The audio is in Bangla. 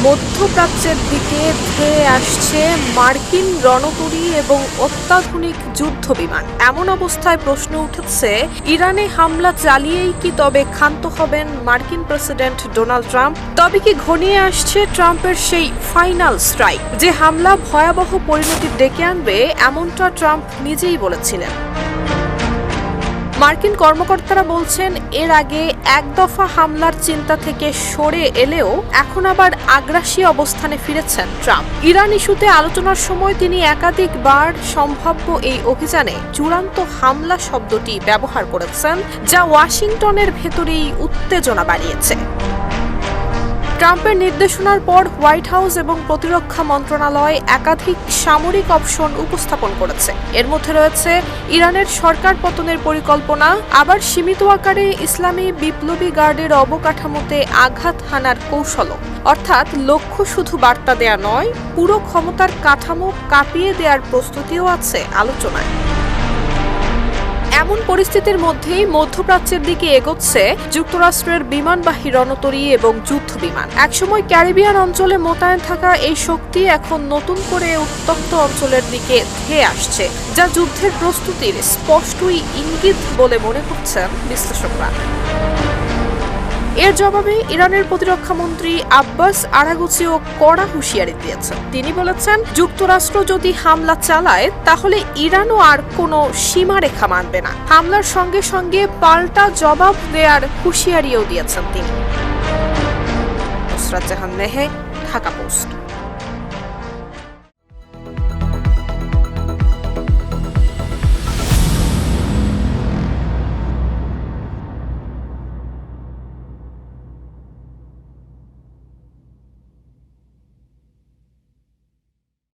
মধ্যপ্রাচ্যের দিকে ধেয়ে আসছে মার্কিন রণতরী এবং অত্যাধুনিক যুদ্ধ বিমান। এমন অবস্থায় প্রশ্ন উঠেছে, ইরানে হামলা চালিয়েই কি তবে ক্ষান্ত হবেন মার্কিন প্রেসিডেন্ট ডোনাল্ড ট্রাম্প? তবে কি ঘনিয়ে আসছে ট্রাম্পের সেই ফাইনাল স্ট্রাইক, যে হামলা ভয়াবহ পরিণতি ডেকে আনবে এমনটা ট্রাম্প নিজেই বলেছিলেন। মার্কিন কর্মকর্তারা বলছেন, এর আগে এক দফা হামলার চিন্তা থেকে সরে এলেও এখন আবার আগ্রাসী অবস্থানে ফিরেছেন ট্রাম্প। ইরান ইস্যুতে আলোচনার সময় তিনি একাধিকবার সম্ভাব্য এই অভিযানে চূড়ান্ত হামলা শব্দটি ব্যবহার করেছেন, যা ওয়াশিংটনের ভেতরেই উত্তেজনা বাড়িয়েছে। ট্রাম্পের নির্দেশনার পর হোয়াইট হাউস এবং প্রতিরক্ষা মন্ত্রণালয় একাধিক সামরিক অপশন উপস্থাপন করেছে। এর মধ্যে রয়েছে ইরানের সরকার পতনের পরিকল্পনা, আবার সীমিত আকারে ইসলামী বিপ্লবী গার্ডের অবকাঠামোতে আঘাত হানার কৌশলও। অর্থাৎ লক্ষ্য শুধু বার্তা দেয়া নয়, পুরো ক্ষমতার কাঠামো কাঁপিয়ে দেওয়ার প্রস্তুতিও আছে আলোচনায়। এমন পরিস্থিতির মধ্যেই মধ্যপ্রাচ্যের দিকে এগোচ্ছে যুক্তরাষ্ট্রের বিমানবাহী রণতরী এবং যুদ্ধ বিমান। একসময় ক্যারিবিয়ান অঞ্চলে মোতায়েন থাকা এই শক্তি এখন নতুন করে উত্তপ্ত অঞ্চলের দিকে ধেয়ে আসছে, যা যুদ্ধের প্রস্তুতির স্পষ্টই ইঙ্গিত বলে মনে করছেন বিশ্লেষকরা। এর জবাবে ইরানের প্রতিরক্ষা মন্ত্রী আব্বাস আরাগচিও কড়া হুঁশিয়ারি দিয়েছেন। তিনি বলেছেন, যুক্তরাষ্ট্র যদি হামলা চালায় তাহলে ইরানও আর কোনো সীমারেখা মানবে না। হামলার সঙ্গে সঙ্গে পাল্টা জবাব দেওয়ার হুঁশিয়ারিও দিয়েছেন তিনি। নুসরাত জাহান মেহে, ঢাকা পোস্ট।